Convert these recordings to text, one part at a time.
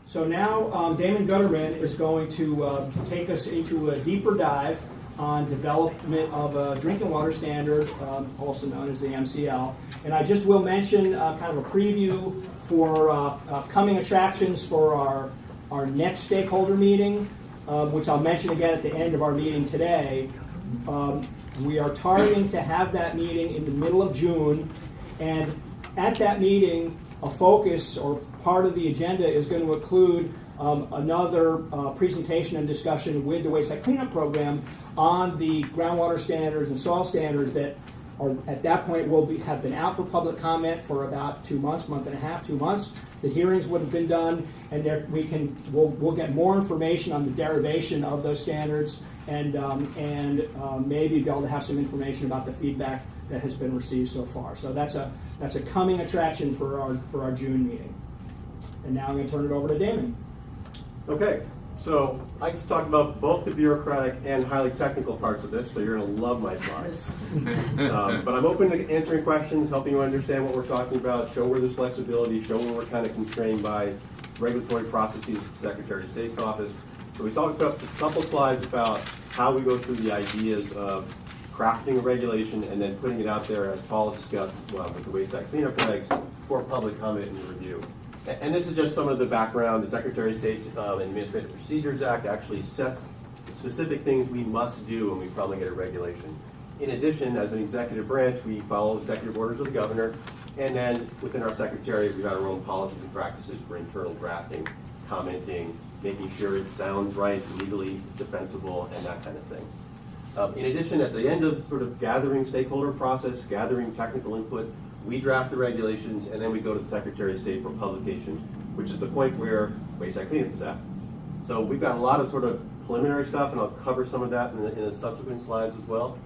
So now Damon Guterman is going to take us into a deeper dive on development of a drinking water standard, also known as the MCL. And I just will mention kind of a preview for coming attractions for our next stakeholder meeting, which I'll mention again at the end of our meeting today. We are targeting to have that meeting in the middle of June, and at that meeting, a focus or part of the agenda is going to include another presentation and discussion with the Wayside Cleanup Program on the groundwater standards and soil standards that are at that point have been out for public comment for about 2 months, month and a half, 2 months. The hearings would have been done, and we'll get more information on the derivation of those standards, and maybe be able to have some information about the feedback that has been received so far. So that's a coming attraction for our June meeting. And now I'm going to turn it over to Damon. Okay, so I can talk about both the bureaucratic and highly technical parts of this, so you're going to love my slides. But I'm open to answering questions, helping you understand what we're talking about, show where there's flexibility, show where we're kind of constrained by regulatory processes at the Secretary of State's office. So we talked about a couple slides about how we go through the ideas of crafting a regulation and then putting it out there, as Paul discussed with the Wayside Cleanup Regs, for public comment and review. And this is just some of the background. The Secretary of State's Administrative Procedures Act actually sets specific things we must do when we promulgate a regulation. In addition, as an executive branch, we follow executive orders of the governor, and then within our secretariat, we've got our own policies and practices for internal drafting, commenting, making sure it sounds right, legally defensible, and that kind of thing. In addition, at the end of sort of gathering stakeholder process, gathering technical input, we draft the regulations, and then we go to the Secretary of State for publication, which is the point where Wayside Cleanup is at. So we've got a lot of sort of preliminary stuff, and I'll cover some of that in the subsequent slides as well.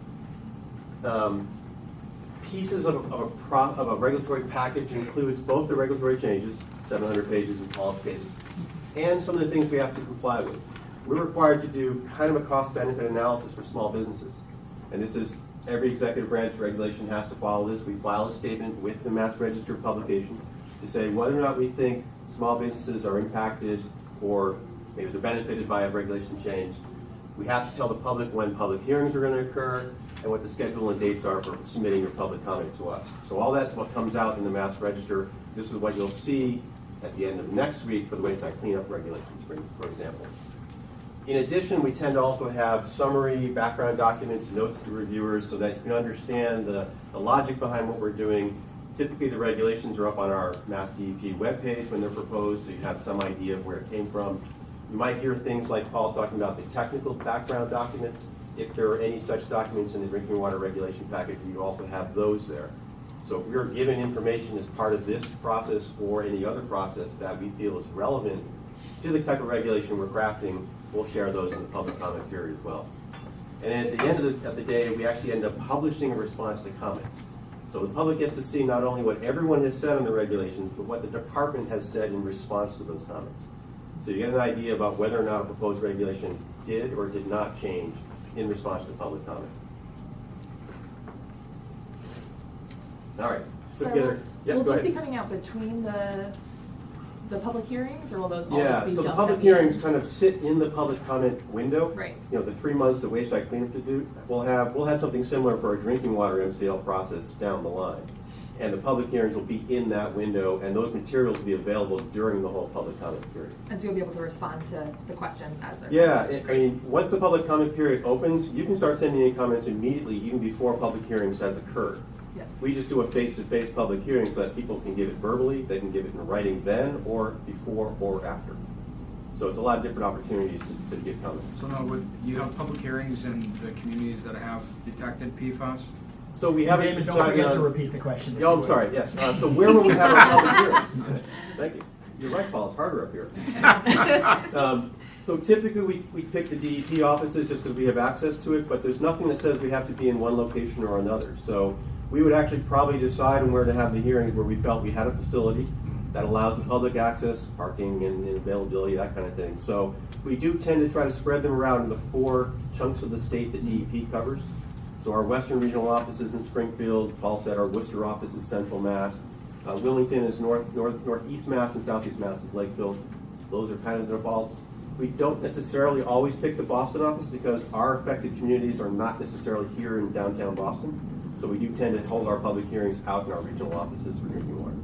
Pieces of a regulatory package includes both the regulatory changes, 700 pages in Paul's case, and some of the things we have to comply with. We're required to do kind of a cost-benefit analysis for small businesses, and this is every executive branch regulation has to follow this. We file a statement with the Mass Register publication to say whether or not we think small businesses are impacted or maybe they're benefited by a regulation change. We have to tell the public when public hearings are going to occur and what the schedule and dates are for submitting your public comment to us. So all that's what comes out in the Mass Register. This is what you'll see at the end of next week for the Wayside Cleanup Regulations, for example. In addition, we tend to also have summary background documents, notes to reviewers, so that you can understand the logic behind what we're doing. Typically, the regulations are up on our MassDEP webpage when they're proposed, so you have some idea of where it came from. You might hear things like Paul talking about the technical background documents. If there are any such documents in the drinking water regulation package, you also have those there. So if we're given information as part of this process or any other process that we feel is relevant to the type of regulation we're crafting, we'll share those in the public comment period as well. And then at the end of the day, we actually end up publishing a response to comments. So the public gets to see not only what everyone has said on the regulations, but what the department has said in response to those comments. So you get an idea about whether or not a proposed regulation did or did not change in response to public comment. All right. So will those be coming out between the public hearings, or will those all just be so the dumped public at the end? hearings kind of sit in the public comment window. Right. You know, the 3 months that Wayside Cleanup to do, we'll have something similar for our drinking water MCL process down the line. And the public hearings will be in that window, and those materials will be available during the whole public comment period. And so you'll be able to respond to the questions as they're Yeah, I mean, once the public comment period opens, you can start sending in comments immediately, even before public hearings has occurred. Yeah. We just do a face-to-face public hearing so that people can give it verbally, they can give it in writing then, or before, or after. So it's a lot of different opportunities to give comments. So now, you have public hearings in the communities that have detected PFAS? So we haven't David, don't decided forget on... to repeat the question. Oh, I'm sorry, yes. So where will we have our public hearings? Thank you. You're right, Paul, it's harder up here. So typically we pick the DEP offices just because we have access to it, but there's nothing that says we have to be in one location or another. So we would actually probably decide on where to have the hearings where we felt we had a facility that allows the public access, parking and availability, that kind of thing. So we do tend to try to spread them around in the 4 chunks of the state that DEP covers. So our Western Regional office is in Springfield. Paul said our Worcester office is Central Mass. Wilmington is Northeast Mass, and Southeast Mass is Lakeville. Those are kind of the defaults. We don't necessarily always pick the Boston office because our affected communities are not necessarily here in downtown Boston. So we do tend to hold our public hearings out in our regional offices for drinking water.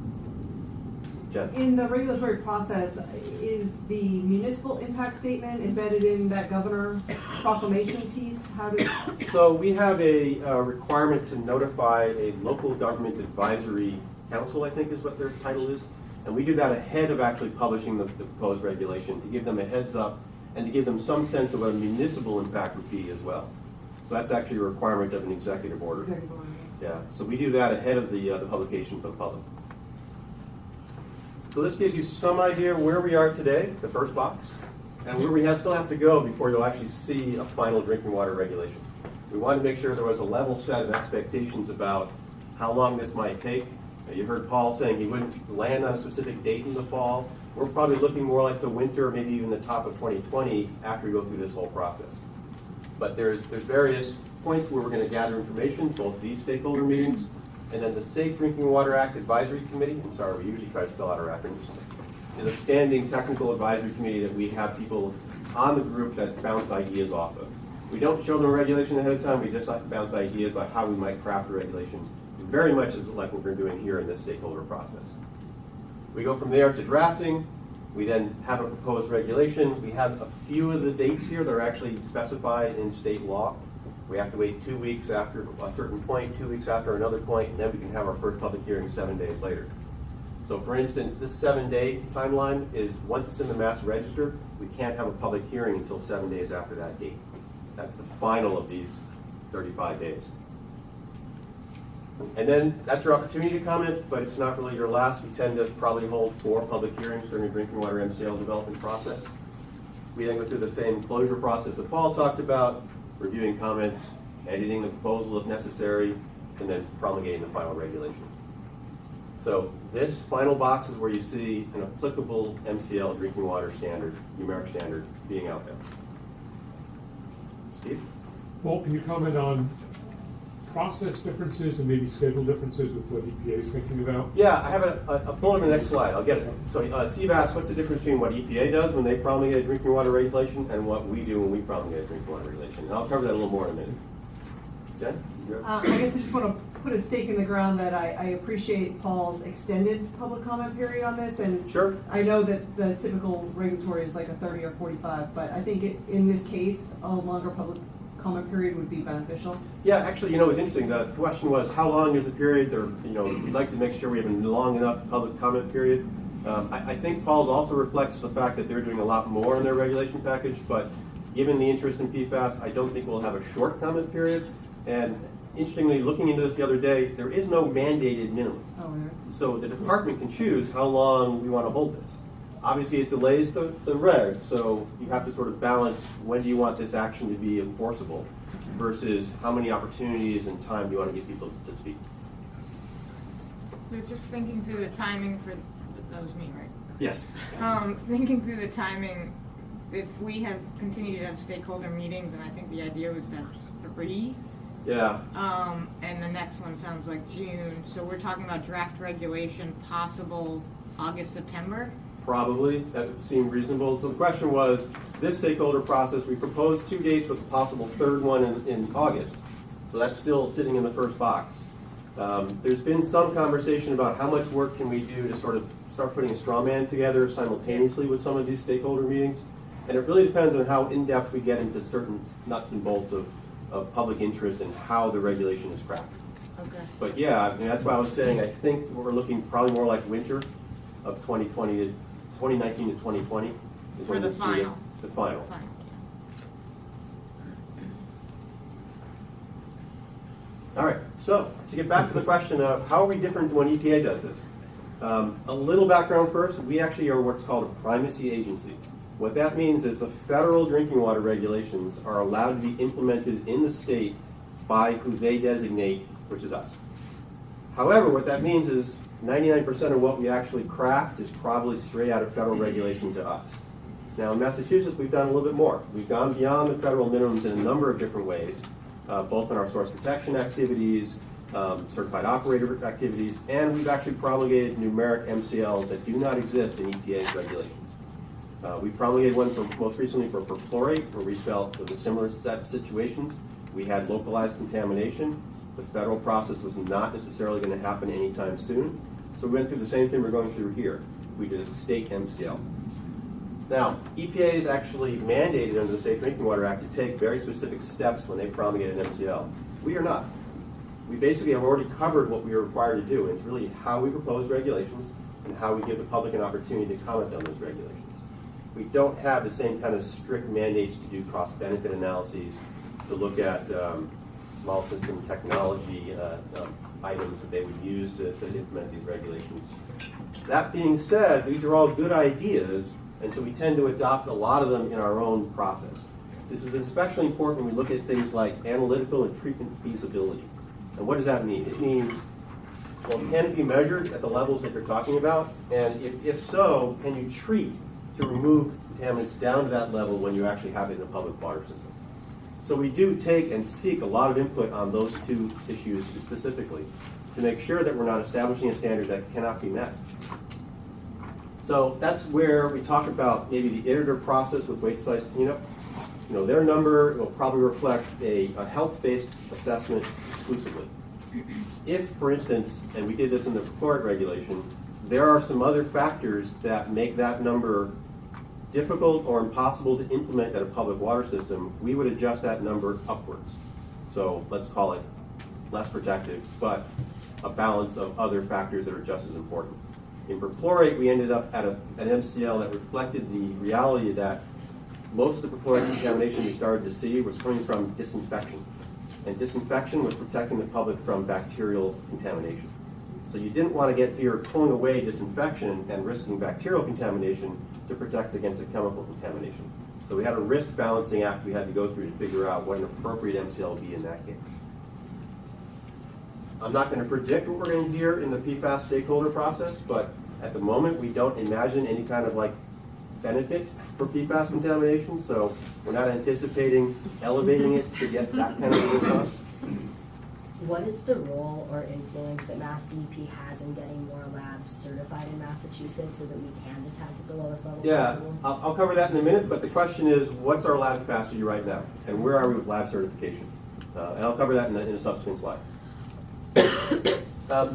Jen? In the regulatory process, is the municipal impact statement embedded in that governor proclamation piece? How does? So we have a requirement to notify a local government advisory council, I think is what their title is. And we do that ahead of actually publishing the proposed regulation to give them a heads up and to give them some sense of what a municipal impact would be as well. So that's actually a requirement of an executive order. Executive order. Yeah, so we do that ahead of the publication for the public. So this gives you some idea where we are today, the first box, and where we still have to go before you'll actually see a final drinking water regulation. We wanted to make sure there was a level set of expectations about how long this might take. You heard Paul saying he wouldn't land on a specific date in the fall. We're probably looking more like the winter, maybe even the top of 2020 after we go through this whole process. But there's various points where we're going to gather information, both these stakeholder meetings, and then the Safe Drinking Water Act Advisory Committee, I'm sorry, we usually try to spell out our acronyms, is a standing technical advisory committee that we have people on the group that bounce ideas off of. We don't show them a regulation ahead of time, we just bounce ideas about how we might craft a regulation, very much as like what we're doing here in this stakeholder process. We go from there to drafting. We then have a proposed regulation. We have a few of the dates here that are actually specified in state law. We have to wait 2 weeks after a certain point, 2 weeks after another point, and then we can have our first public hearing 7 days later. So for instance, this 7-day timeline is once it's in the Mass Register, we can't have a public hearing until 7 days after that date. That's the final of these 35 days. And then that's your opportunity to comment, but it's not really your last. We tend to probably hold 4 public hearings during the drinking water MCL development process. We then go through the same closure process that Paul talked about, reviewing comments, editing the proposal if necessary, and then promulgating the final regulation. So this final box is where you see an applicable MCL drinking water standard, numeric standard, being out there. Steve? Well, can you comment on process differences and maybe schedule differences with what EPA is thinking about? Yeah, I have a bullet on the next slide. I'll get it. So Steve asked, what's the difference between what EPA does when they promulgate a drinking water regulation and what we do when we promulgate a drinking water regulation? And I'll cover that a little more in a minute. Jen? I guess I just want to put a stake in the ground that I appreciate Paul's extended public comment period on this. And Sure. I know that the typical regulatory is like a 30 or 45, but I think in this case, a longer public comment period would be beneficial. Yeah, actually, it's interesting. The question was, how long is the period? We'd like to make sure we have a long enough public comment period. I think Paul's also reflects the fact that they're doing a lot more in their regulation package, but given the interest in PFAS, I don't think we'll have a short comment period. And interestingly, looking into this the other day, there is no mandated minimum. Oh, there is. So the department can choose how long we want to hold this. Obviously, it delays the reg, so you have to sort of balance when do you want this action to be enforceable versus how many opportunities and time do you want to give people to speak. So just thinking through the timing for, that was me, right? Yes. Thinking through the timing, if we have continued to have stakeholder meetings, and I think the idea was that 3, Yeah. and the next one sounds like June, so we're talking about draft regulation possible August, September? Probably. That would seem reasonable. So the question was, this stakeholder process, we proposed 2 dates with a possible third one in August. So that's still sitting in the first box. There's been some conversation about how much work can we do to sort of start putting a straw man together simultaneously with some of these stakeholder meetings. And it really depends on how in-depth we get into certain nuts and bolts of public interest and how the regulation is crafted. Okay. But yeah, that's why I was saying I think we're looking probably more like winter of 2019 to 2020. Is For when the we'll see final. this- The final. Fine. All right, so to get back to the question of how are we different when EPA does this? A little background first. We actually are what's called a primacy agency. What that means is the federal drinking water regulations are allowed to be implemented in the state by who they designate, which is us. However, what that means is 99% of what we actually craft is probably straight out of federal regulation to us. Now in Massachusetts, we've done a little bit more. We've gone beyond the federal minimums in a number of different ways, both in our source protection activities, certified operator activities, and we've actually promulgated numeric MCLs that do not exist in EPA's regulations. We promulgated one most recently for perchlorate, where we felt with a similar set of situations, we had localized contamination. The federal process was not necessarily going to happen anytime soon. So we went through the same thing we're going through here. We did a state MCL. Now, EPA is actually mandated under the Safe Drinking Water Act to take very specific steps when they promulgate an MCL. We are not. We basically have already covered what we are required to do. It's really how we propose regulations and how we give the public an opportunity to comment on those regulations. We don't have the same kind of strict mandates to do cost-benefit analyses, to look at small system technology items that they would use to implement these regulations. That being said, these are all good ideas, and so we tend to adopt a lot of them in our own process. This is especially important when we look at things like analytical and treatment feasibility. And what does that mean? It means, well, can it be measured at the levels that you're talking about? And if so, can you treat to remove contaminants down to that level when you actually have it in a public water system? So we do take and seek a lot of input on those two issues specifically to make sure that we're not establishing a standard that cannot be met. So that's where we talk about maybe the iterative process with weight size cleanup. You know, their number will probably reflect a health-based assessment exclusively. If, for instance, and we did this in the perchlorate regulation, there are some other factors that make that number difficult or impossible to implement at a public water system, we would adjust that number upwards. So let's call it less protective, but a balance of other factors that are just as important. In perchlorate, we ended up at an MCL that reflected the reality that most of the perchlorate contamination we started to see was coming from disinfection. And disinfection was protecting the public from bacterial contamination. So you didn't want to get here pulling away disinfection and risking bacterial contamination to protect against a chemical contamination. So we had a risk balancing act we had to go through to figure out what an appropriate MCL would be in that case. I'm not going to predict what we're going to hear in the PFAS stakeholder process, but at the moment we don't imagine any kind of benefit for PFAS contamination, so we're not anticipating elevating it to get that kind of a response. What is the role or influence that MassDEP has in getting more labs certified in Massachusetts so that we can detect at the lowest level possible? I'll cover that in a minute, but the question is, what's our lab capacity right now? And where are we with lab certification? And I'll cover that in a subsequent slide.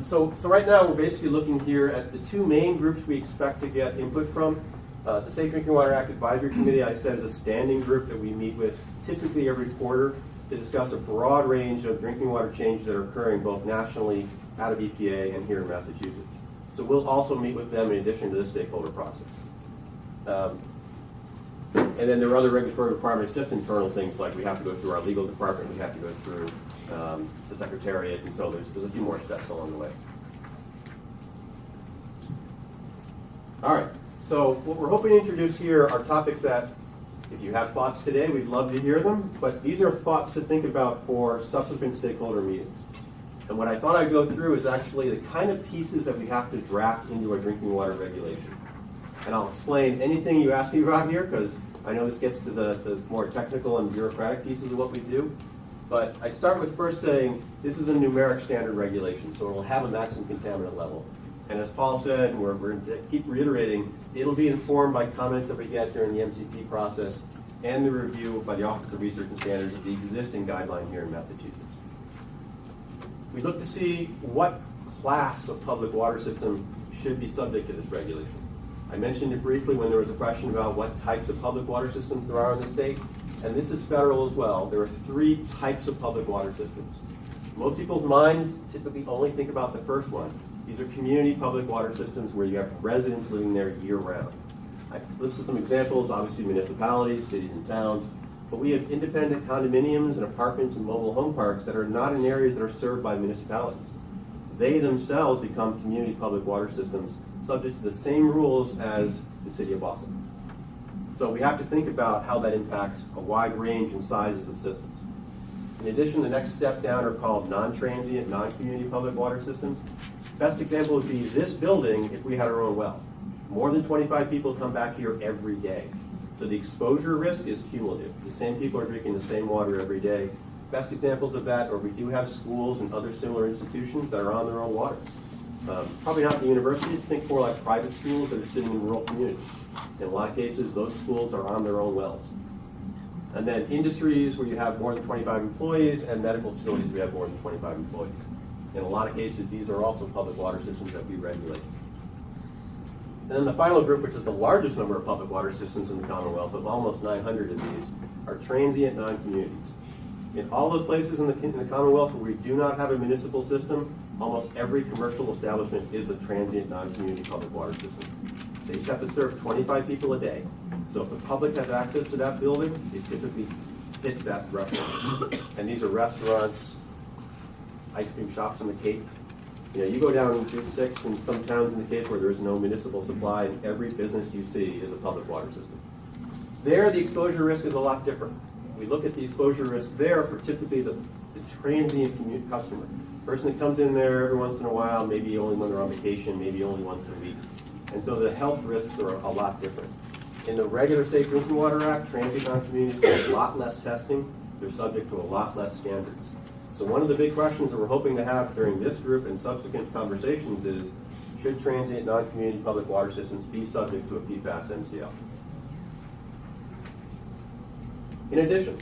So right now we're basically looking here at the two main groups we expect to get input from. The Safe Drinking Water Act Advisory Committee, I said, is a standing group that we meet with typically every quarter to discuss a broad range of drinking water changes that are occurring both nationally out of EPA and here in Massachusetts. So we'll also meet with them in addition to the stakeholder process. And then there are other regulatory requirements, just internal things like we have to go through our legal department, we have to go through the Secretariat, and so there's a few more steps along the way. All right, so what we're hoping to introduce here are topics that, if you have thoughts today, we'd love to hear them, but these are thoughts to think about for subsequent stakeholder meetings. And what I thought I'd go through is actually the kind of pieces that we have to draft into our drinking water regulation. And I'll explain anything you ask me about here, because I know this gets to the more technical and bureaucratic pieces of what we do. But I start with first saying this is a numeric standard regulation, so it will have a maximum contaminant level. And as Paul said, and we're going to keep reiterating, it'll be informed by comments that we get during the MCP process and the review by the Office of Research and Standards of the existing guideline here in Massachusetts. We look to see what class of public water system should be subject to this regulation. I mentioned it briefly when there was a question about what types of public water systems there are in the state, and this is federal as well. There are 3 types of public water systems. Most people's minds typically only think about the first one. These are community public water systems where you have residents living there year-round. I listed some examples, obviously municipalities, cities and towns, but we have independent condominiums and apartments and mobile home parks that are not in areas that are served by municipalities. They themselves become community public water systems subject to the same rules as the city of Boston. So we have to think about how that impacts a wide range and sizes of systems. In addition, the next step down are called non-transient, non-community public water systems. Best example would be this building if we had our own well. More than 25 people come back here every day. So the exposure risk is cumulative. The same people are drinking the same water every day. Best examples of that are we do have schools and other similar institutions that are on their own water. Probably not the universities, think more like private schools that are sitting in rural communities. In a lot of cases, those schools are on their own wells. And then industries where you have more than 25 employees, and medical facilities where you have more than 25 employees. In a lot of cases, these are also public water systems that we regulate. And then the final group, which is the largest number of public water systems in the Commonwealth, with almost 900 of these, are transient non-communities. In all those places in the Commonwealth where we do not have a municipal system, almost every commercial establishment is a transient non-community public water system. They just have to serve 25 people a day. So if the public has access to that building, it typically hits that threshold. And these are restaurants, ice cream shops in the Cape. You know, you go down Route 6 in some towns in the Cape where there is no municipal supply, and every business you see is a public water system. There, the exposure risk is a lot different. We look at the exposure risk there for typically the transient customer. Person that comes in there every once in a while, maybe only when they're on vacation, maybe only once a week. And so the health risks are a lot different. In the regular Safe Drinking Water Act, transient non-communities get a lot less testing. They're subject to a lot less standards. So one of the big questions that we're hoping to have during this group and subsequent conversations is, should transient non-community public water systems be subject to a PFAS MCL? In addition,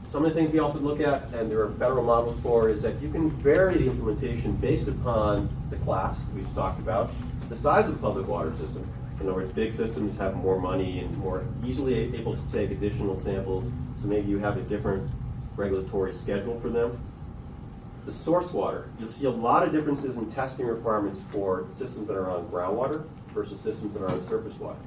some of the things we also look at, and there are federal models for, is that you can vary the implementation based upon the class we just talked about, the size of the public water system. In other words, big systems have more money and more easily able to take additional samples, so maybe you have a different regulatory schedule for them. The source water, you'll see a lot of differences in testing requirements for systems that are on groundwater versus systems that are on surface water.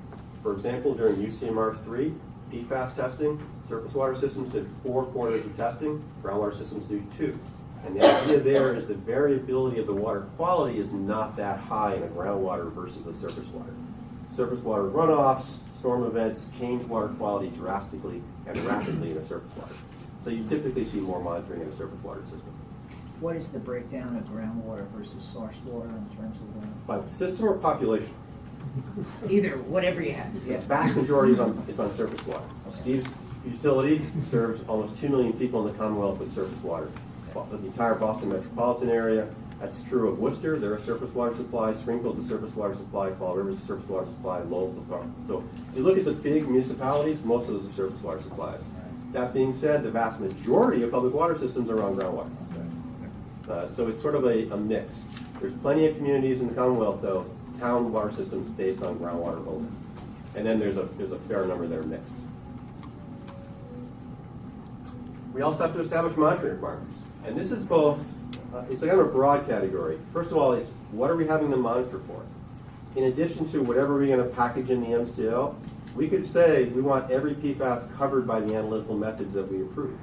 For example, during UCMR 3, PFAS testing, surface water systems did 4 quarters of testing, groundwater systems do 2. And the idea there is the variability of the water quality is not that high in a groundwater versus a surface water. Surface water runoffs, storm events change water quality drastically and rapidly in a surface water. So you typically see more monitoring in a surface water system. What is the breakdown of groundwater versus source water in terms of the? By system or population? Either, whatever you have. The vast majority is on surface water. Steve's utility serves almost 2 million people in the Commonwealth with surface water. The entire Boston metropolitan area, that's true of Worcester. They're a surface water supply. Springfield's a surface water supply. Fall River's a surface water supply. Lowell's a farm. So if you look at the big municipalities, most of those are surface water supplies. That being said, the vast majority of public water systems are on groundwater. So it's sort of a mix. There's plenty of communities in the Commonwealth, though, town water systems based on groundwater only. And then there's a fair number that are mixed. We also have to establish monitoring requirements. And this is both, it's kind of a broad category. First of all, it's what are we having them monitor for? In addition to whatever we're going to package in the MCL, we could say we want every PFAS covered by the analytical methods that we approve.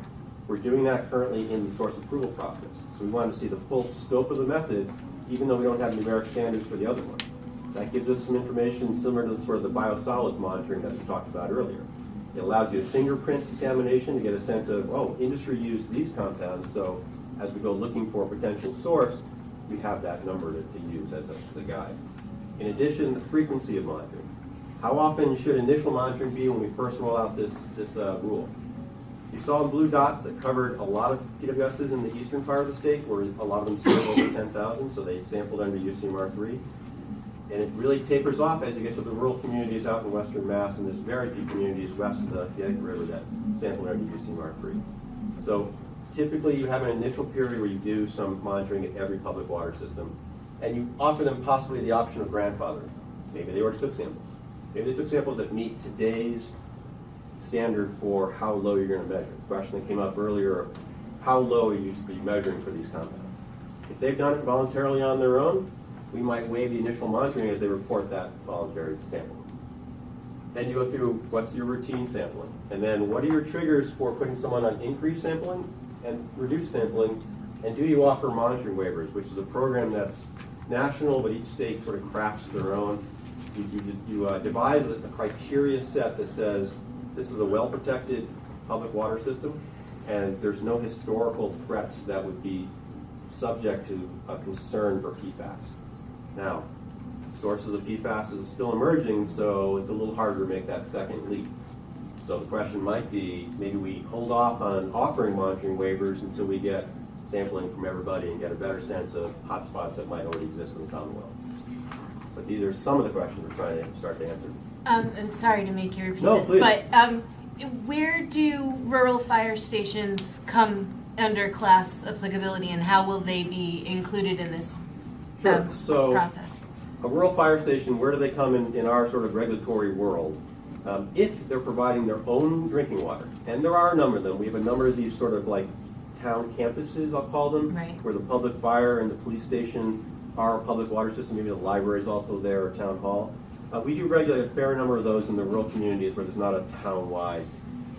We're doing that currently in the source approval process. So we want to see the full scope of the method, even though we don't have numeric standards for the other one. That gives us some information similar to sort of the biosolids monitoring that we talked about earlier. It allows you to fingerprint contamination to get a sense of, oh, industry used these compounds, so as we go looking for a potential source, we have that number to use as a guide. In addition, the frequency of monitoring. How often should initial monitoring be when we first roll out this rule? You saw in blue dots that covered a lot of PWSs in the eastern part of the state, where a lot of them serve over 10,000, so they sampled under UCMR 3. And it really tapers off as you get to the rural communities out in western Mass, and there's very few communities west of the Connecticut River that sample under UCMR 3. So typically you have an initial period where you do some monitoring at every public water system, and you offer them possibly the option of grandfathering. Maybe they already took samples. Maybe they took samples that meet today's standard for how low you're going to measure. The question that came up earlier, how low are you measuring for these compounds? If they've done it voluntarily on their own, we might waive the initial monitoring as they report that voluntary sample. Then you go through what's your routine sampling, and then what are your triggers for putting someone on increased sampling and reduced sampling, and do you offer monitoring waivers, which is a program that's national, but each state sort of crafts their own. You devise a criteria set that says this is a well-protected public water system, and there's no historical threats that would be subject to a concern for PFAS. Now, sources of PFAS is still emerging, so it's a little harder to make that second leap. So the question might be, maybe we hold off on offering monitoring waivers until we get sampling from everybody and get a better sense of hotspots that might already exist in the Commonwealth. But these are some of the questions we're trying to start to answer. I'm sorry to make you repeat No, this, please. but where do rural fire stations come under class applicability, and how will they be included in this Sure. So process? a rural fire station, where do they come in our sort of regulatory world? If they're providing their own drinking water, and there are a number of them. We have a number of these sort of like town campuses, I'll call them, Right. where the public fire and the police station are a public water system. Maybe the library is also there, or town hall. We do regulate a fair number of those in the rural communities where there's not a town-wide.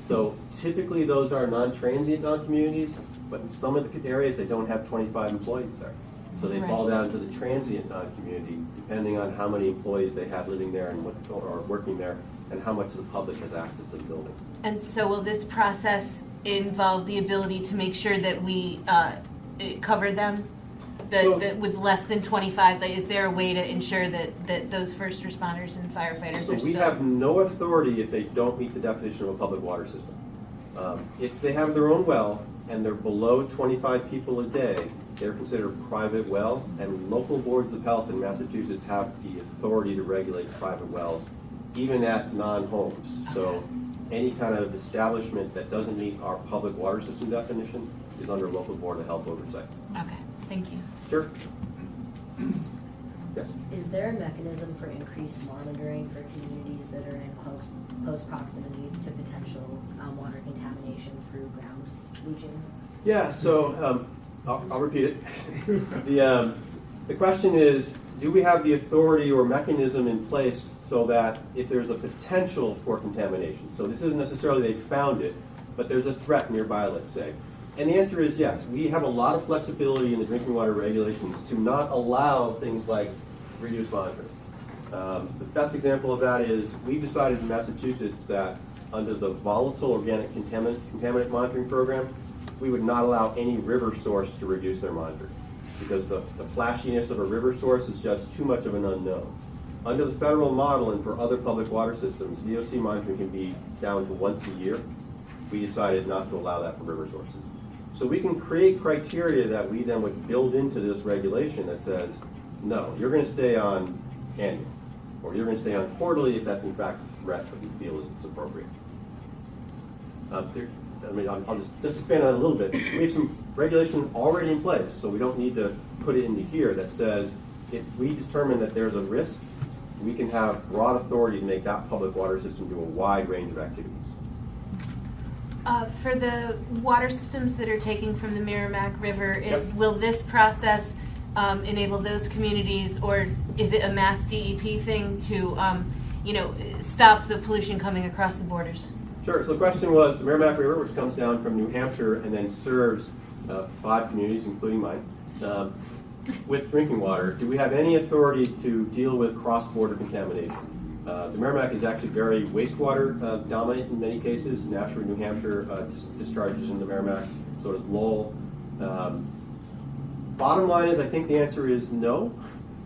So typically those are non-transient non-communities, but in some of the areas they don't have 25 employees there. So they fall down to the transient non-community, depending on how many employees they have living there and what, or working there, and how much of the public has access to the building. And so will this process involve the ability to make sure that we cover them? So- That with less than 25, like, is there a way to ensure that those first responders and firefighters So are we still? have no authority if they don't meet the definition of a public water system. If they have their own well and they're below 25 people a day, they're considered private well, and local boards of health in Massachusetts have the authority to regulate private wells, even at non-homes. So any kind of establishment that doesn't meet our public water system definition is under local board of health oversight. Okay, thank you. Sure. Yes. Is there a mechanism for increased monitoring for communities that are in close proximity to potential water contamination through ground leaching? Yeah, so I'll repeat it. The question is, do we have the authority or mechanism in place so that if there's a potential for contamination, so this isn't necessarily they found it, but there's a threat nearby, let's say. And the answer is yes. We have a lot of flexibility in the drinking water regulations to not allow things like reduced monitoring. The best example of that is we decided in Massachusetts that under the volatile organic contaminant monitoring program, we would not allow any river source to reduce their monitoring because the flashiness of a river source is just too much of an unknown. Under the federal model and for other public water systems, VOC monitoring can be down to once a year. We decided not to allow that for river sources. So we can create criteria that we then would build into this regulation that says, no, you're going to stay on annual, or you're going to stay on quarterly if that's in fact a threat that we feel is appropriate. I'll just expand on that a little bit. We have some regulation already in place, so we don't need to put it into here that says if we determine that there's a risk, we can have broad authority to make that public water system do a wide range of activities. For the water systems that are taking from the Merrimack River, Yep. will this process enable those communities, or is it a MassDEP thing to, stop the pollution coming across the borders? Sure. So the question was the Merrimack River, which comes down from New Hampshire and then serves 5 communities, including mine, with drinking water. Do we have any authority to deal with cross-border contamination? The Merrimack is actually very wastewater dominant in many cases. Nashua, New Hampshire discharges into the Merrimack, so does Lowell. Bottom line is I think the answer is no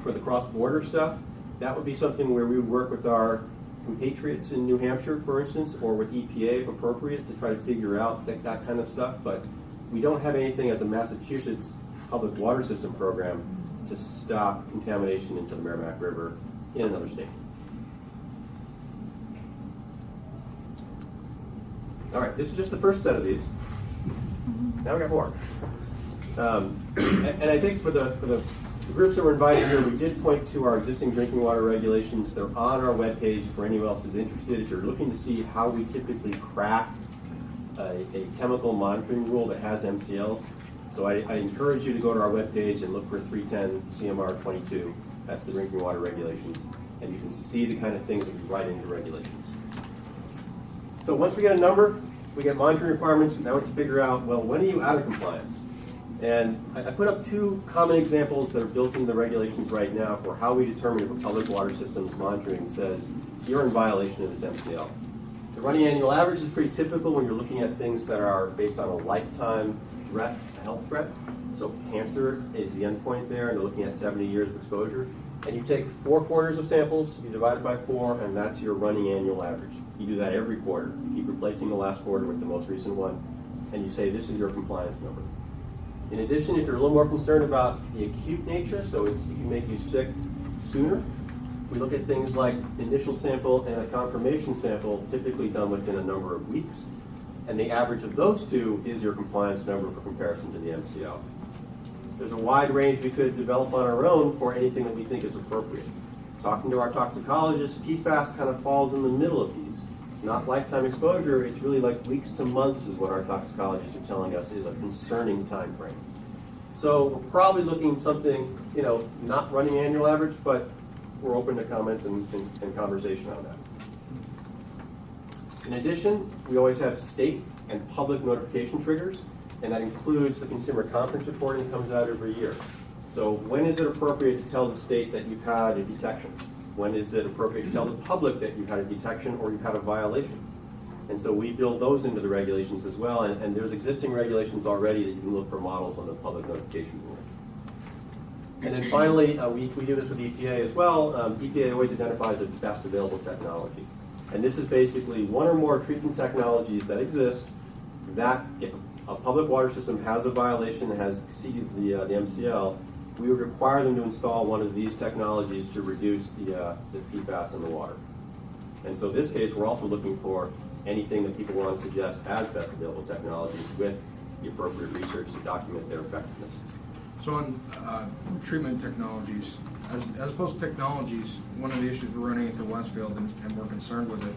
for the cross-border stuff. That would be something where we would work with our compatriots in New Hampshire, for instance, or with EPA if appropriate to try to figure out that kind of stuff. But we don't have anything as a Massachusetts public water system program to stop contamination into the Merrimack River in another state. All right, this is just the first set of these. Now we got more. And I think for the groups that were invited here, we did point to our existing drinking water regulations. They're on our webpage for anyone else who's interested. If you're looking to see how we typically craft a chemical monitoring rule that has MCLs, so I encourage you to go to our webpage and look for 310 CMR 22. That's the drinking water regulations. And you can see the kind of things that we write into regulations. So once we get a number, we get monitoring requirements. Now we have to figure out, well, when are you out of compliance? And I put up 2 common examples that are built into the regulations right now for how we determine if a public water systems monitoring says you're in violation of this MCL. The running annual average is pretty typical when you're looking at things that are based on a lifetime threat, a health threat. So cancer is the endpoint there, and you're looking at 70 years of exposure. And you take 4 quarters of samples, you divide it by 4, and that's your running annual average. You do that every quarter. You keep replacing the last quarter with the most recent one, and you say this is your compliance number. In addition, if you're a little more concerned about the acute nature, so it can make you sick sooner, we look at things like initial sample and a confirmation sample, typically done within a number of weeks. And the average of those two is your compliance number for comparison to the MCL. There's a wide range we could develop on our own for anything that we think is appropriate. Talking to our toxicologists, PFAS kind of falls in the middle of these. It's not lifetime exposure, it's really like weeks to months is what our toxicologists are telling us is a concerning time frame. So we're probably looking something, not running annual average, but we're open to comments and conversation on that. In addition, we always have state and public notification triggers, and that includes the consumer conference reporting that comes out every year. So when is it appropriate to tell the state that you've had a detection? When is it appropriate to tell the public that you've had a detection or you've had a violation? And so we build those into the regulations as well, and there's existing regulations already that you can look for models on the public notification board. And then finally, we do this with EPA as well. EPA always identifies the best available technology. And this is basically one or more treatment technologies that exist that if a public water system has a violation that has exceeded the MCL, we would require them to install one of these technologies to reduce the PFAS in the water. And so in this case, we're also looking for anything that people want to suggest as best available technologies with the appropriate research to document their effectiveness. So on treatment technologies, as opposed to technologies, one of the issues we're running into Westfield, and we're concerned with it,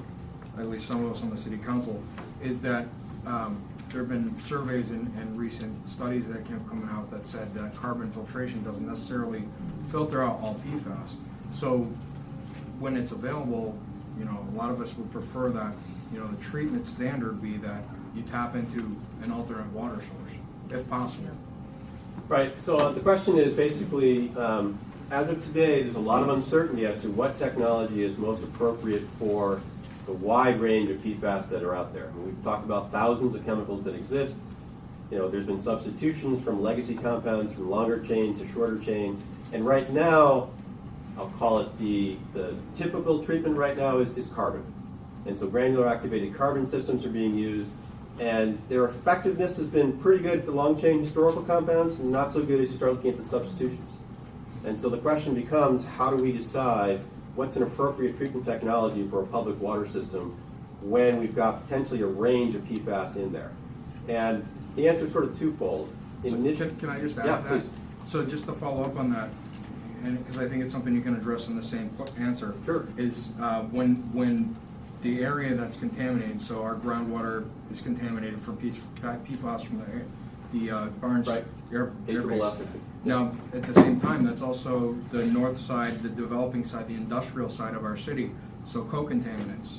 at least some of us on the city council, is that there have been surveys and recent studies that have come out that said that carbon filtration doesn't necessarily filter out all PFAS. So when it's available, a lot of us would prefer that, the treatment standard be that you tap into an alternate water source, if possible. Right, so the question is basically, as of today, there's a lot of uncertainty as to what technology is most appropriate for the wide range of PFAS that are out there. I mean, we've talked about thousands of chemicals that exist. There's been substitutions from legacy compounds, from longer chain to shorter chain. And right now, I'll call it the typical treatment right now is carbon. And so granular activated carbon systems are being used. And their effectiveness has been pretty good at the long chain historical compounds, and not so good as you start looking at the substitutions. And so the question becomes, how do we decide what's an appropriate treatment technology for a public water system when we've got potentially a range of PFAS in there? And the answer is sort of twofold. Can I just add to that? Please. So just to follow up on that, and because I think it's something you can address in the same answer, Sure. is when the area that's contaminated, so our groundwater is contaminated from PFAS from the Barnes Right. air base. H-double-F. Now, at the same time, that's also the north side, the developing side, the industrial side of our city. So co-contaminants,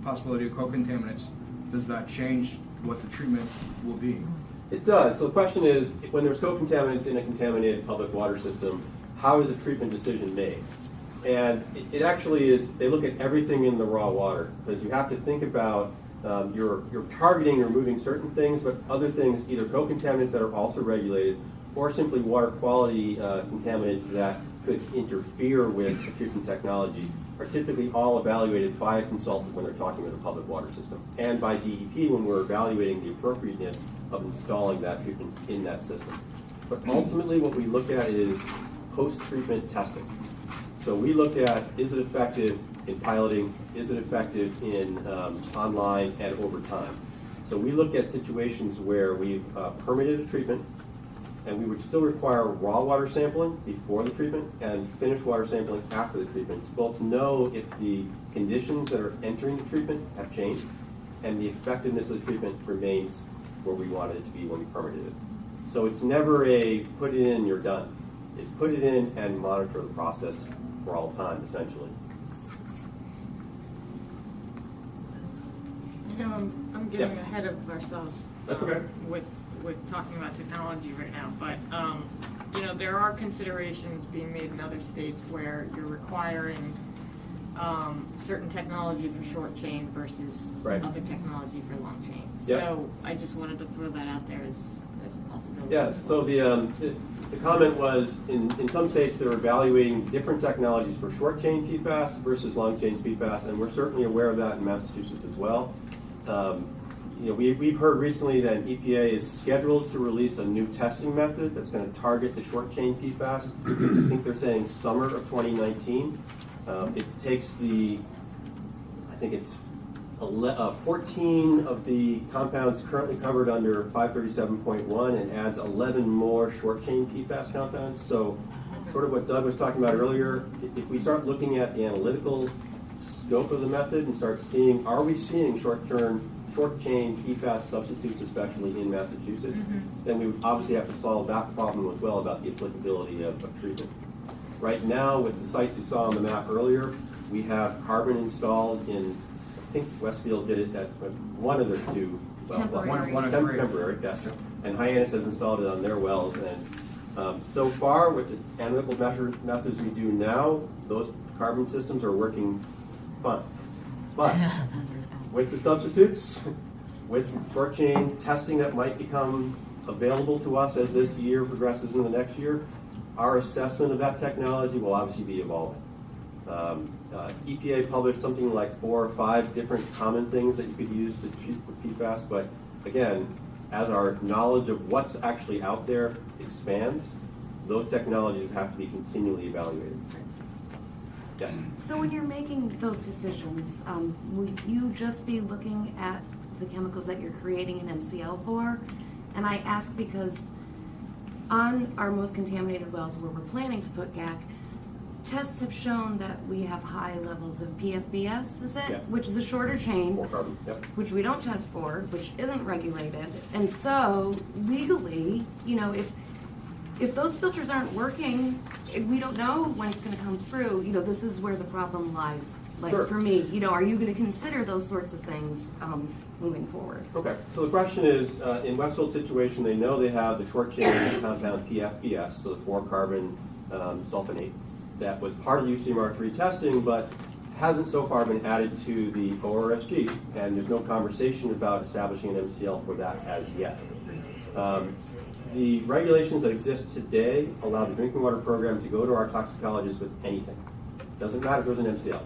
possibility of co-contaminants, does that change what the treatment will be? It does. So the question is, when there's co-contaminants in a contaminated public water system, how is a treatment decision made? And it actually is, they look at everything in the raw water, because you have to think about you're targeting or removing certain things, but other things, either co-contaminants that are also regulated, or simply water quality contaminants that could interfere with the treatment technology, are typically all evaluated by a consultant when they're talking with a public water system, and by DEP when we're evaluating the appropriateness of installing that treatment in that system. But ultimately what we look at is post-treatment testing. So we look at, is it effective in piloting, is it effective in online and over time? So we look at situations where we've permitted a treatment, and we would still require raw water sampling before the treatment and finished water sampling after the treatment to both know if the conditions that are entering the treatment have changed and the effectiveness of the treatment remains where we wanted it to be when we permitted it. So it's never a put it in, you're done. It's put it in and monitor the process for all time, essentially. I'm getting Yes. ahead of ourselves. That's okay. With talking about technology right now, but, there are considerations being made in other states where you're requiring, certain technology for short chain versus Right. other technology for long chain. Yep. So I just wanted to throw that out there as a possibility. Yeah, so the comment was, in some states, they're evaluating different technologies for short chain PFAS versus long chain PFAS, and we're certainly aware of that in Massachusetts as well. we've heard recently that EPA is scheduled to release a new testing method that's going to target the short chain PFAS. I think they're saying summer of 2019. It takes I think it's 14 of the compounds currently covered under 537.1 and adds 11 more short chain PFAS compounds. So sort of what Doug was talking about earlier, if we start looking at the analytical scope of the method and start seeing, are we seeing short chain PFAS substitutes, especially in Massachusetts, then we would obviously have to solve that problem as well about the applicability of treatment. Right now, with the sites you saw on the map earlier, we have carbon installed in, I think Westfield did it at one of their two. Temporary. One of three. Temporary, yes. And Hyannis has installed it on their wells. And so far, with the analytical methods we do now, those carbon systems are working fine. But with the substitutes, with short chain testing that might become available to us as this year progresses into the next year, our assessment of that technology will obviously be evolving. EPA published something like 4 or 5 different common things that you could use to treat with PFAS, but again, as our knowledge of what's actually out there expands, those technologies have to be continually evaluated. Yes. So when you're making those decisions, would you just be looking at the chemicals that you're creating an MCL for? And I ask because on our most contaminated wells where we're planning to put GAC, tests have shown that we have high levels of PFAS, is it? Yeah. Which is a shorter chain, More carbon, yep. which we don't test for, which isn't regulated. And so legally, if those filters aren't working, we don't know when it's going to come through. This is where the problem lies. Like Sure. for me, are you going to consider those sorts of things moving forward? Okay, so the question is, in Westfield's situation, they know they have the short chain compound PFAS, so the 4-carbon sulfonate, that was part of the UCMR3 testing, but hasn't so far been added to the ORSG, and there's no conversation about establishing an MCL for that as yet. The regulations that exist today allow the drinking water program to go to our toxicologists with anything. Doesn't matter if there's an MCL.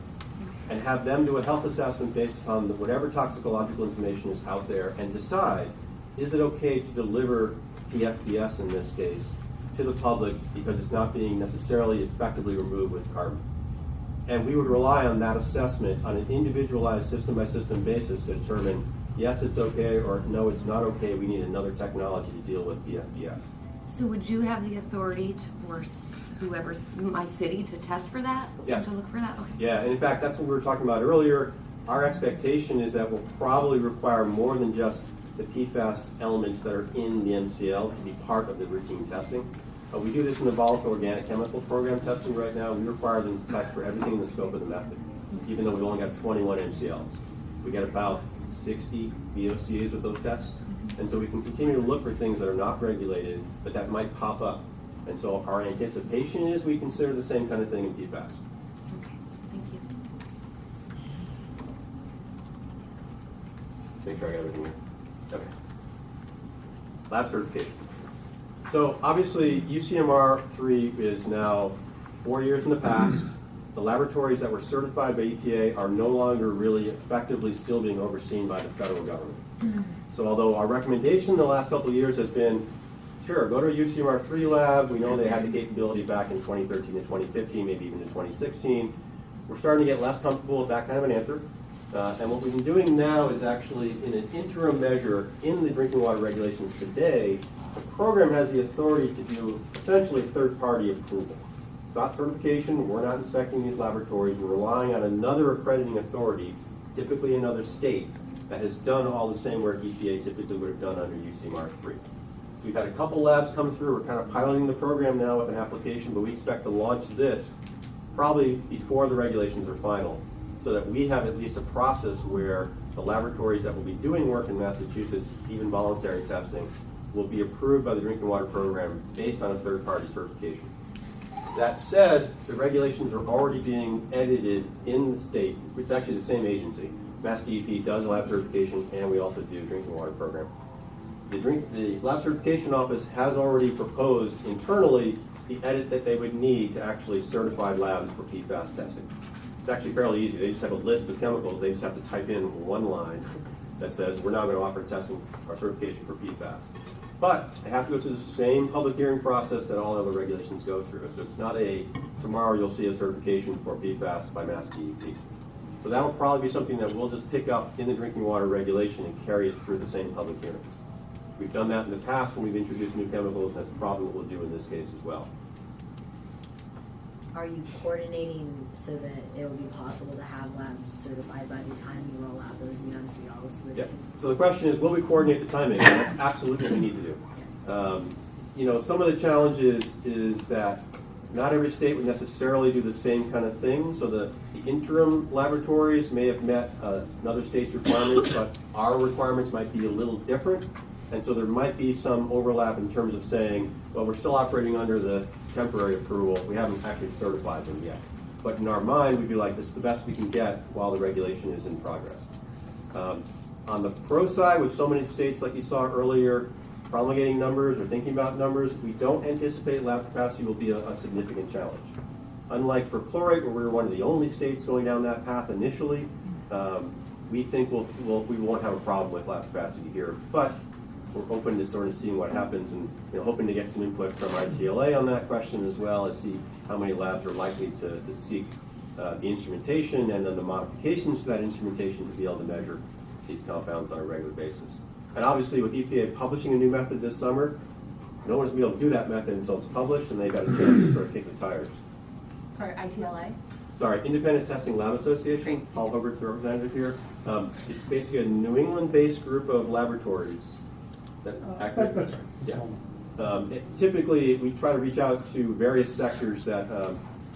And have them do a health assessment based upon whatever toxicological information is out there and decide, is it okay to deliver PFAS in this case to the public because it's not being necessarily effectively removed with carbon. And we would rely on that assessment on an individualized system-by-system basis to determine, yes, it's okay, or no, it's not okay, we need another technology to deal with PFAS. So would you have the authority to force whoever's my city to test for that? Yes. To look for that? Okay. Yeah, and in fact, that's what we were talking about earlier. Our expectation is that we'll probably require more than just the PFAS elements that are in the MCL to be part of the routine testing. We do this in the volatile organic chemical program testing right now. We require them to test for everything in the scope of the method, even though we've only got 21 MCLs. We get about 60 VOCs with those tests, and so we can continue to look for things that are not regulated, but that might pop up. And so our anticipation is we consider the same kind of thing in PFAS. Okay. Thank you. Make sure I got everything here. Okay. Lab certification. So obviously UCMR 3 is now 4 years in the past. The laboratories that were certified by EPA are no longer really effectively still being overseen by the federal government. So although our recommendation the last couple of years has been, sure, go to a UCMR 3 lab. We know they had the capability back in 2013 to 2015, maybe even to 2016. We're starting to get less comfortable with that kind of an answer. And what we've been doing now is actually in an interim measure in the drinking water regulations today, the program has the authority to do essentially third-party approval. It's not certification. We're not inspecting these laboratories. We're relying on another accrediting authority, typically another state, that has done all the same work EPA typically would have done under UCMR 3. So we've had a couple labs come through. We're kind of piloting the program now with an application, but we expect to launch this probably before the regulations are final, so that we have at least a process where the laboratories that will be doing work in Massachusetts, even voluntary testing, will be approved by the drinking water program based on a third-party certification. That said, the regulations are already being edited in the state. It's actually the same agency. MassDEP does lab certification, and we also do drinking water program. The lab certification office has already proposed internally the edit that they would need to actually certify labs for PFAS testing. It's actually fairly easy. They just have a list of chemicals. They just have to type in one line, that says we're now going to offer testing or certification for PFAS. But they have to go through the same public hearing process that all other regulations go through. So it's not tomorrow you'll see a certification for PFAS by MassDEP. So that'll probably be something that we'll just pick up in the drinking water regulation and carry it through the same public hearings. We've done that in the past when we've introduced new chemicals, and that's probably what we'll do in this case as well. Are you coordinating so that it'll be possible to have labs certified by the time you roll out those new MCLs? So that Yeah. you can- So the question is, will we coordinate the timing? And that's absolutely what we need to do. Some of the challenges is that not every state would necessarily do the same kind of thing. So the interim laboratories may have met another state's requirements, but our requirements might be a little different. And so there might be some overlap in terms of saying, well, we're still operating under the temporary approval. We haven't actually certified them yet. But in our mind, we'd be like, this is the best we can get while the regulation is in progress. On the pro side, with so many states, like you saw earlier, promulgating numbers or thinking about numbers, we don't anticipate lab capacity will be a significant challenge. Unlike perchlorate, where we were one of the only states going down that path initially, we think we won't have a problem with lab capacity here. But we're open to sort of seeing what happens and hoping to get some input from ITLA on that question as well as see how many labs are likely to seek the instrumentation and then the modifications to that instrumentation to be able to measure these compounds on a regular basis. And obviously with EPA publishing a new method this summer, no one's going to be able to do that method until it's published and they've got a chance to sort of kick the tires. Sorry, ITLA? Sorry, Independent Testing Lab Association, Paul Hobart's the representative here. It's basically a New England-based group of laboratories. Is that accurate? That's right. Yeah. Typically, we try to reach out to various sectors that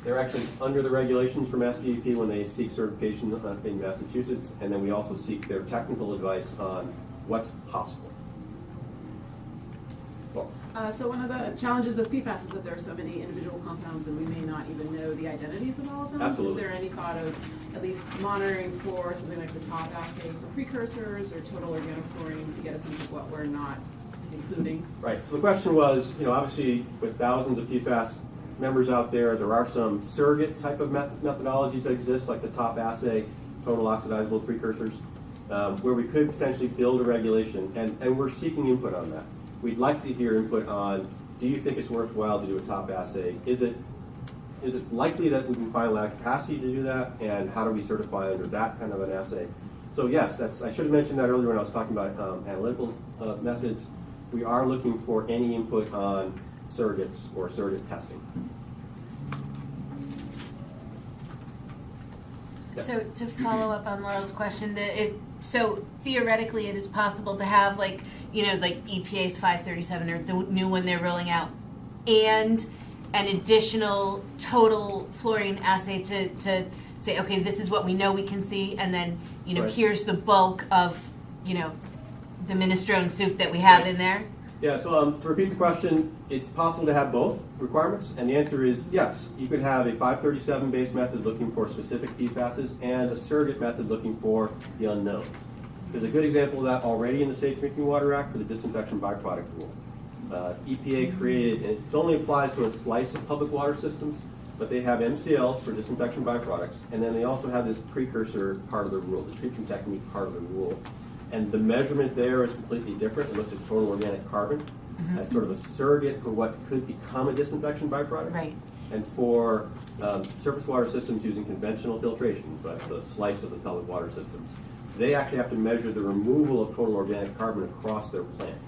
they're actually under the regulations for MassDEP when they seek certification in Massachusetts, and then we also seek their technical advice on what's possible. Well, So one of the challenges of PFAS is that there are so many individual compounds and we may not even know the identities of all of them. Absolutely. Is there any thought of at least monitoring for something like the top assay for precursors or total organic chlorine to get a sense of what we're not including? right. So the question was, obviously with thousands of PFAS members out there, there are some surrogate type of methodologies that exist, like the top assay, total oxidizable precursors, where we could potentially build a regulation, and we're seeking input on that. We'd like to hear input on, do you think it's worthwhile to do a top assay? Is it likely that we can find lab capacity to do that? And how do we certify under that kind of an assay? So yes, I should have mentioned that earlier when I was talking about analytical methods. We are looking for any input on surrogates or surrogate testing. Yeah. So to follow up on Laurel's question, so theoretically it is possible to have like EPA's 537 or the new one they're rolling out and an additional total fluorine assay to say, okay, this is what we know we can see, and then Right. here's the bulk of the minestrone soup that we have in there. Yeah, so to repeat the question, it's possible to have both requirements, and the answer is yes. You could have a 537-based method looking for specific PFASs and a surrogate method looking for the unknowns. There's a good example of that already in the Safe Drinking Water Act for the disinfection byproduct rule. EPA created, and it only applies to a slice of public water systems, but they have MCLs for disinfection byproducts, and then they also have this precursor part of the rule, the treatment technique part of the rule. And the measurement there is completely different. It looks at total organic carbon as sort of a surrogate for what could become a disinfection byproduct. Right. And for surface water systems using conventional filtration, but the slice of the public water systems, they actually have to measure the removal of total organic carbon across their plant.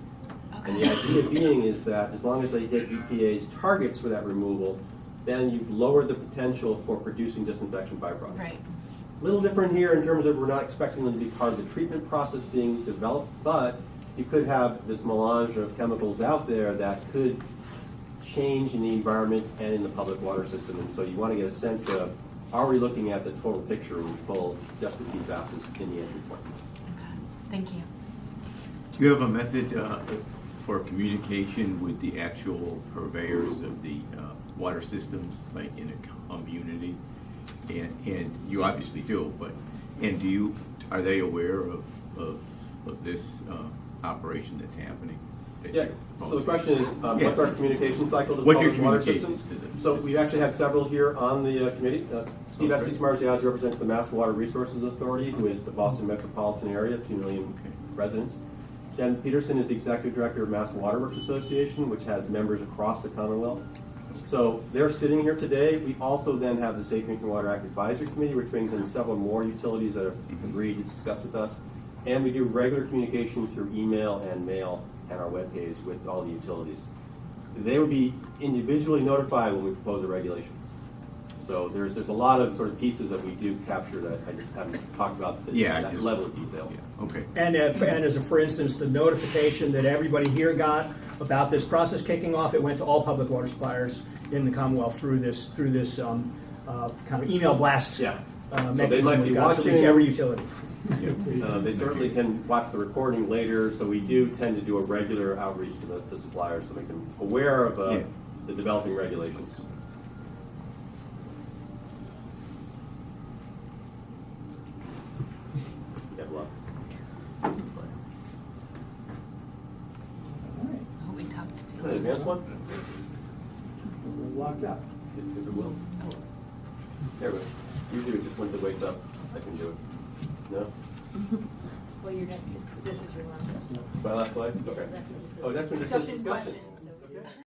And the idea being is that as long as they hit EPA's targets for that removal, then you've lowered the potential for producing disinfection byproducts. Right. A little different here in terms of we're not expecting them to be part of the treatment process being developed, but you could have this melange of chemicals out there that could change in the environment and in the public water system. And so you want to get a sense of, are we looking at the total picture when we pull just the PFAS in the entry point? Okay. Thank you. Do you have a method for communication with the actual purveyors of the water systems, like in a community? And you obviously do, but are they aware of this operation that's happening? that Yeah, you're so the proposing? question is, Yeah. what's our communication cycle to the What's your public water communications systems? to them? So we actually have several here on the committee. Steve Okay. Estes-Marziaz represents the Mass Water Resources Authority, who is the Boston metropolitan area, 2 million residents. Jen Peterson is the Executive Director of Mass Water Works Association, which has members across the Commonwealth. So they're sitting here today. We also then have the Safe Drinking Water Act Advisory Committee, which brings in several more utilities that have agreed to discuss with us. And we do regular communication through email and mail and our webpage with all the utilities. They would be individually notified when we propose a regulation. So there's a lot of sort of pieces that we do capture that I just haven't talked about that level of detail. Yeah, okay. And as a, for instance, the notification that everybody here got about this process kicking off, it went to all public water suppliers in the Commonwealth through this kind of email blast Yeah. So they mechanism might we be got to reach watching. every utility. They certainly can watch the recording later, so we do tend to do a regular outreach to the suppliers to make them aware of the developing regulations. Yeah, lost. Oh, we talked to An advanced one? We're locked up. If it will. There it goes. Usually just once it wakes up, I can do it. No? Well, you're next, this is your last. My last slide? Yes, Okay. that's what you said. Oh, that's when it says Discussion discussion. questions.